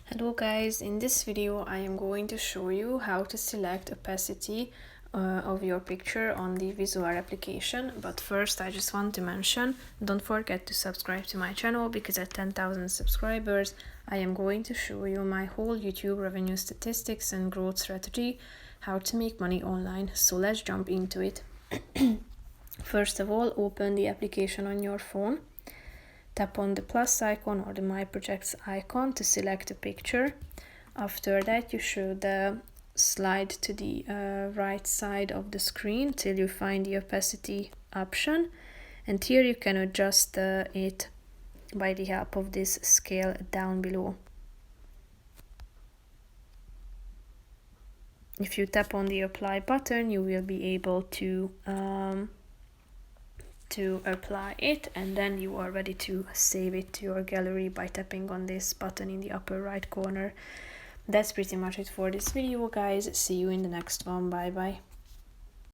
Hello guys, in this video I am going to show you how to select opacity of your picture on the Visoir application. But first I just want to mention, don't forget to subscribe to my channel because at 10,000 subscribers I am going to show you my whole YouTube revenue statistics and growth strategy, how to make money online. So let's jump into it. First of all, open the application on your phone. Tap on the plus icon or the My Projects icon to select a picture. After that, you should slide to the right side of the screen till you find the opacity option. And here you can adjust it by the help of this scale down below. If you tap on the apply button, you will be able to apply it, and then you are ready to save it to your gallery by tapping on this button in the upper right corner. That's pretty much it for this video, guys. See you in the next one. Bye bye.